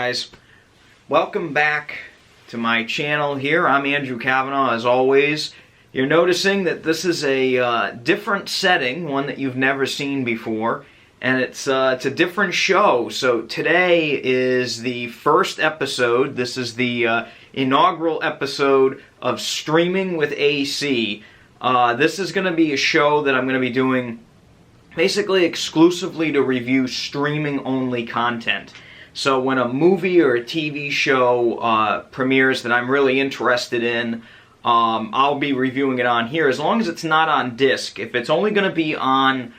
guys, welcome back to my channel here. I'm Andrew Camino, as always. You're noticing that this is a different setting, one that you've never seen before, and it's a different show. So today is the first episode. This is the inaugural episode of Streaming with AC. This is going to be a show that I'm going to be doing basically exclusively to review streaming-only content. So when a movie or a TV show premieres that I'm really interested in, I'll be reviewing it on here, as long as it's not on disc. If it's only going to be on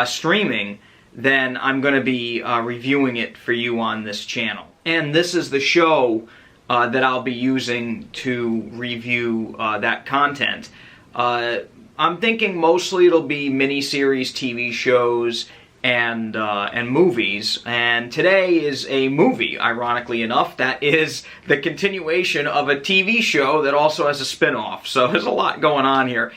streaming, then I'm going to be reviewing it for you on this channel. And this is the show that I'll be using to review that content. I'm thinking mostly it'll be miniseries, TV shows, and movies. And today is a movie, ironically enough, that is the continuation of a TV show that also has a spin-off. So there's a lot going on here.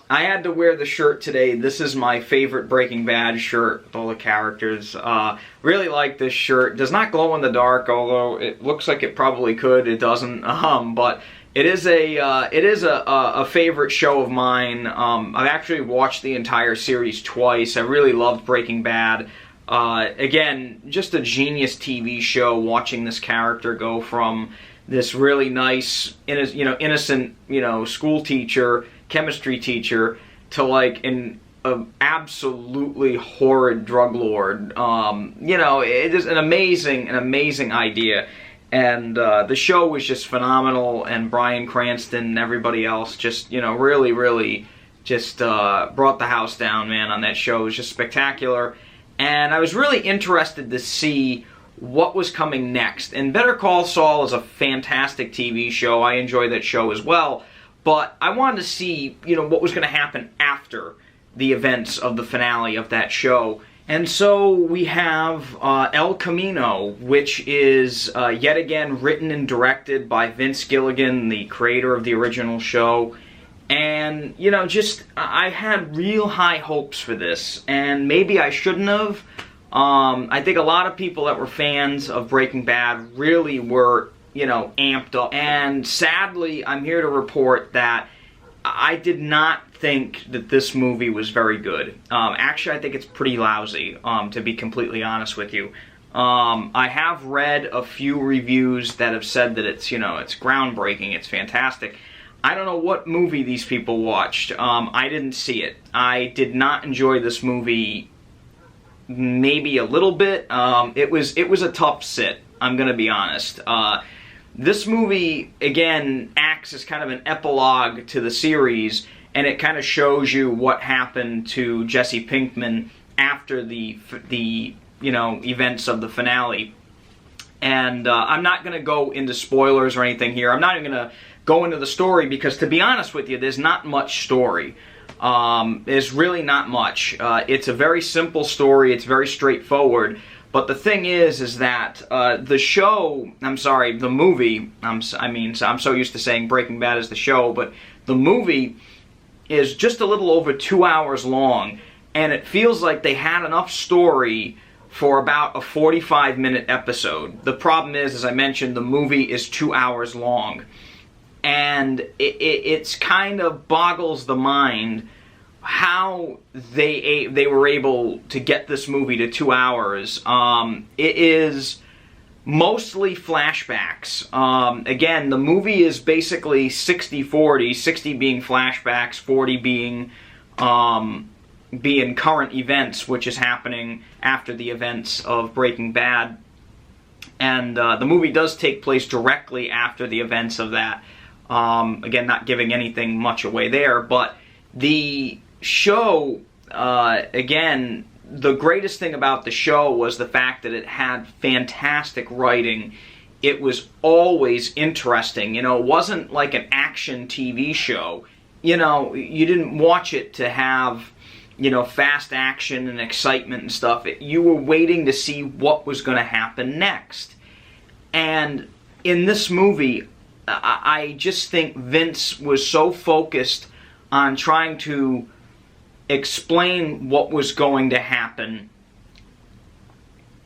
I had to wear the shirt today. This is my favorite Breaking Bad shirt with all the characters. Really like this shirt. Does not glow in the dark, although it looks like it probably could. It doesn't. But it is a favorite show of mine. I've actually watched the entire series twice. I really loved Breaking Bad. Again, just a genius TV show, watching this character go from this really nice, innocent, school teacher, chemistry teacher, to like an absolutely horrid drug lord. It is an amazing idea. And the show was just phenomenal, and Bryan Cranston and everybody else just, really just brought the house down, man, on that show. It was just spectacular. And I was really interested to see what was coming next. And Better Call Saul is a fantastic TV show. I enjoy that show as well. But I wanted to see, what was going to happen after the events of the finale of that show. And so we have El Camino, which is yet again written and directed by Vince Gilligan, the creator of the original show. And, I had real high hopes for this, and maybe I shouldn't have. I think a lot of people that were fans of Breaking Bad really were, amped up. And sadly, I'm here to report that I did not think that this movie was very good. Actually, I think it's pretty lousy, to be completely honest with you. I have read a few reviews that have said that it's, it's groundbreaking, it's fantastic. I don't know what movie these people watched. I didn't see it. I did not enjoy this movie, maybe a little bit. It was a tough sit, I'm gonna be honest. This movie, again, acts as kind of an epilogue to the series, and it kind of shows you what happened to Jesse Pinkman after the events of the finale. And I'm not going to go into spoilers or anything here. I'm not even going to go into the story because, to be honest with you, there's not much story. There's really not much. It's a very simple story. It's very straightforward. But the thing is that the movie, I'm so used to saying Breaking Bad is the show, but the movie is just a little over 2 hours long, and it feels like they had enough story for about a 45-minute episode. The problem is, as I mentioned, the movie is 2 hours long, and it's kind of boggles the mind how they were able to get this movie to 2 hours. It is mostly flashbacks. Again, the movie is basically 60-40, 60 being flashbacks, 40 being current events, which is happening after the events of Breaking Bad. And the movie does take place directly after the events of that. Again, not giving anything much away there, but the show, again, the greatest thing about the show was the fact that it had fantastic writing. It was always interesting. It wasn't like an action TV show. You didn't watch it to have, fast action and excitement and stuff. You were waiting to see what was going to happen next. And in this movie, I just think Vince was so focused on trying to explain what was going to happen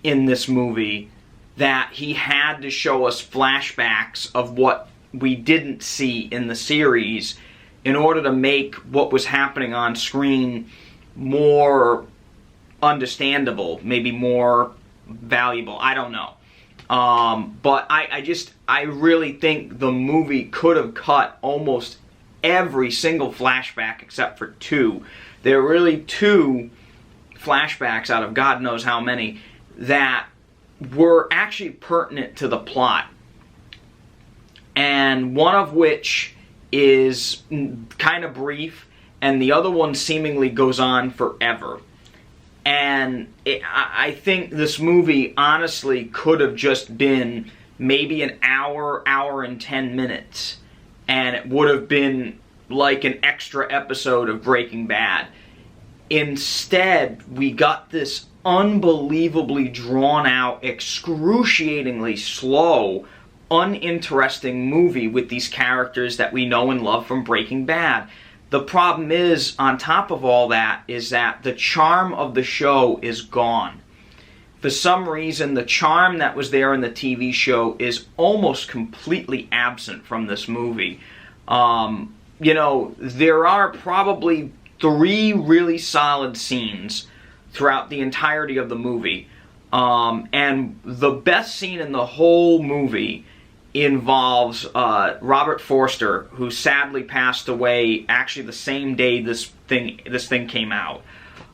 in this movie that he had to show us flashbacks of what we didn't see in the series in order to make what was happening on screen more understandable, maybe more valuable. I don't know. But I really think the movie could have cut almost every single flashback except for two. There are really two flashbacks out of God knows how many that were actually pertinent to the plot. And one of which is kind of brief, and the other one seemingly goes on forever. And I think this movie honestly could have just been maybe an hour, hour and 10 minutes. And it would have been like an extra episode of Breaking Bad. Instead, we got this unbelievably drawn out, excruciatingly slow, uninteresting movie with these characters that we know and love from Breaking Bad. The problem is, on top of all that, is that the charm of the show is gone. For some reason, the charm that was there in the TV show is almost completely absent from this movie. You know, there are probably 3 really solid scenes throughout the entirety of the movie. And the best scene in the whole movie involves Robert Forster, who sadly passed away actually the same day this thing came out.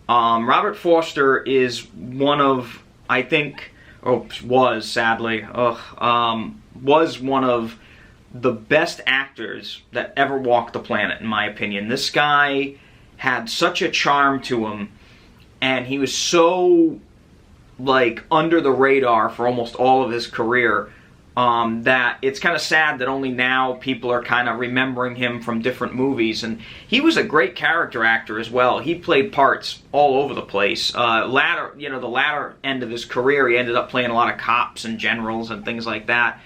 Robert Forster is one of, I think, was sadly, was one of the best actors that ever walked the planet, in my opinion. This guy had such a charm to him, and he was so, like, under the radar for almost all of his career, that it's kind of sad that only now people are kind of remembering him from different movies. And he was a great character actor as well. He played parts all over the place. The latter end of his career, he ended up playing a lot of cops and generals and things like that.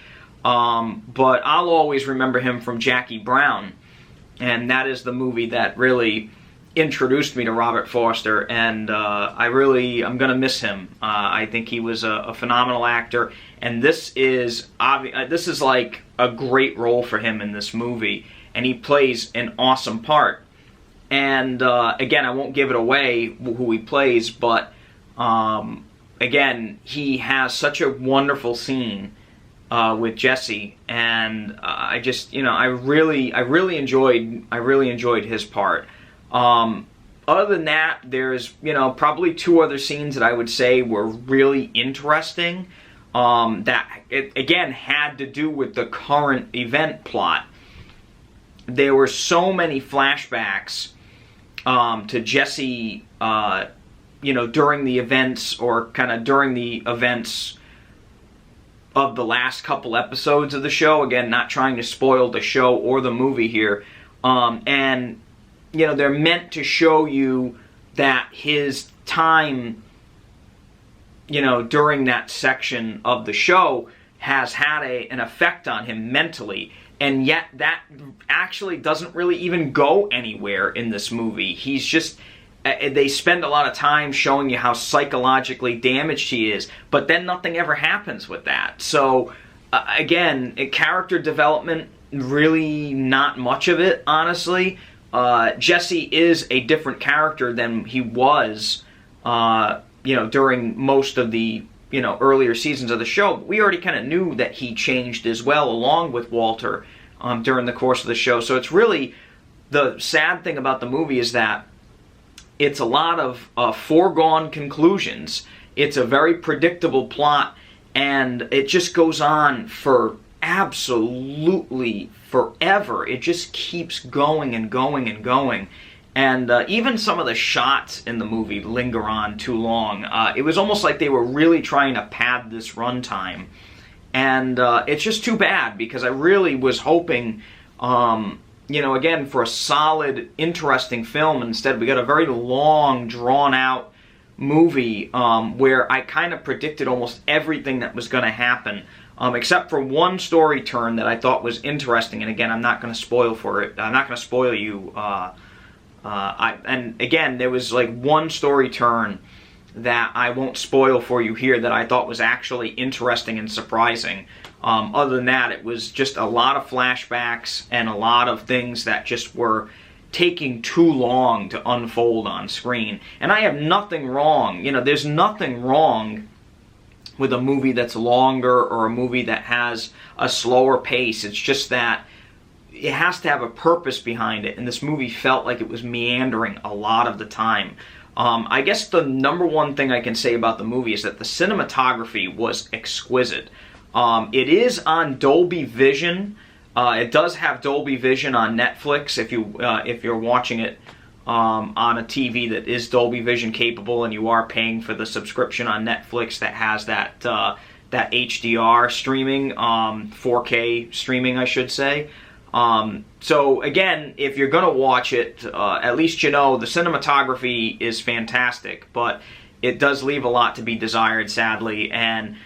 But I'll always remember him from Jackie Brown, and that is the movie that really introduced me to Robert Forster, and I'm gonna miss him. I think he was a phenomenal actor, and this is like a great role for him in this movie, and he plays an awesome part. And again, I won't give it away who he plays, but again, he has such a wonderful scene with Jesse, and I really enjoyed his part. Other than that, there's, probably 2 other scenes that I would say were really interesting, that, again, had to do with the current event plot. There were so many flashbacks, to Jesse, during the events, or kind of during the events of the last couple episodes of the show. Again, not trying to spoil the show or the movie here. And they're meant to show you that his time, during that section of the show has had an effect on him mentally. And yet that actually doesn't really even go anywhere in this movie. He's just, they spend a lot of time showing you how psychologically damaged he is, but then nothing ever happens with that. So, again, character development, really not much of it, honestly. Jesse is a different character than he was, during most of the, earlier seasons of the show. We already kind of knew that he changed as well, along with Walter, during the course of the show. So it's really, the sad thing about the movie is that it's a lot of foregone conclusions. It's a very predictable plot, and it just goes on for absolutely forever. It just keeps going and going and going. And even some of the shots in the movie linger on too long. It was almost like they were really trying to pad this runtime. And it's just too bad, because I really was hoping, again, for a solid, interesting film. Instead, we got a very long, drawn-out movie where I kind of predicted almost everything that was going to happen. Except for one story turn that I thought was interesting, and again, I'm not going to spoil for it. I'm not going to spoil you. And again, there was like one story turn that I won't spoil for you here that I thought was actually interesting and surprising. Other than that, it was just a lot of flashbacks and a lot of things that just were taking too long to unfold on screen. And I have nothing wrong, there's nothing wrong with a movie that's longer or a movie that has a slower pace. It's just that it has to have a purpose behind it, and this movie felt like it was meandering a lot of the time. I guess the number one thing I can say about the movie is that the cinematography was exquisite. It is on Dolby Vision. It does have Dolby Vision on Netflix if you're watching it on a TV that is Dolby Vision capable, and you are paying for the subscription on Netflix that has that HDR streaming, 4K streaming, I should say. So again, if you're gonna watch it, at least the cinematography is fantastic, but it does leave a lot to be desired, sadly. And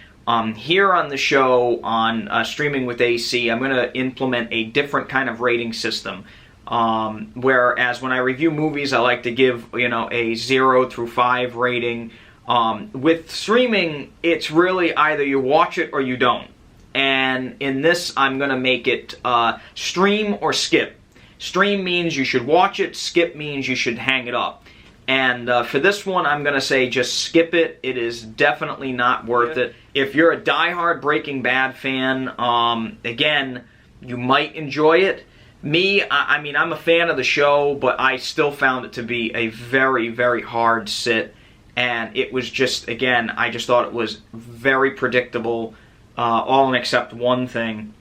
here on the show, on Streaming with AC, I'm going to implement a different kind of rating system. Whereas when I review movies, I like to give, a 0 through 5 rating. With streaming, it's really either you watch it or you don't. And in this, I'm going to make it stream or skip. Stream means you should watch it, skip means you should hang it up. And for this one, I'm going to say just skip it. It is definitely not worth it. If you're a diehard Breaking Bad fan, again, you might enjoy it. Me, I mean, I'm a fan of the show, but I still found it to be a very, very hard sit. And it was just, again, I just thought it was very predictable, all except one thing.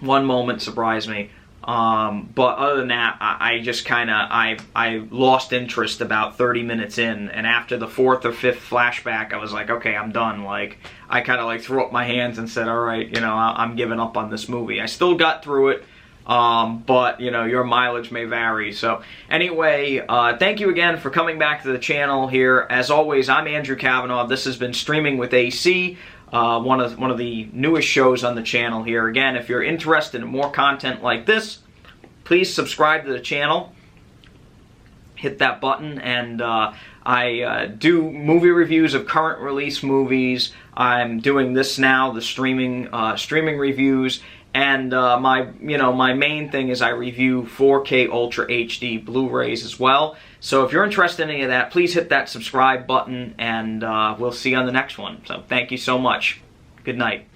One moment surprised me. But other than that, I just kind of, I lost interest about 30 minutes in, and after the 4th or 5th flashback, I was like, okay, I'm done. Like, I kind of like threw up my hands and said, all right, I'm giving up on this movie. I still got through it, but, your mileage may vary. So, anyway, thank you again for coming back to the channel here. As always, I'm Andrew Kavanaugh. This has been Streaming with AC. One of the newest shows on the channel here. Again, if you're interested in more content like this, please subscribe to the channel. Hit that button, and I do movie reviews of current release movies. I'm doing this now, the streaming reviews, and my main thing is I review 4K Ultra HD Blu-rays as well. So if you're interested in any of that, please hit that subscribe button, and we'll see you on the next one. So thank you so much. Good night.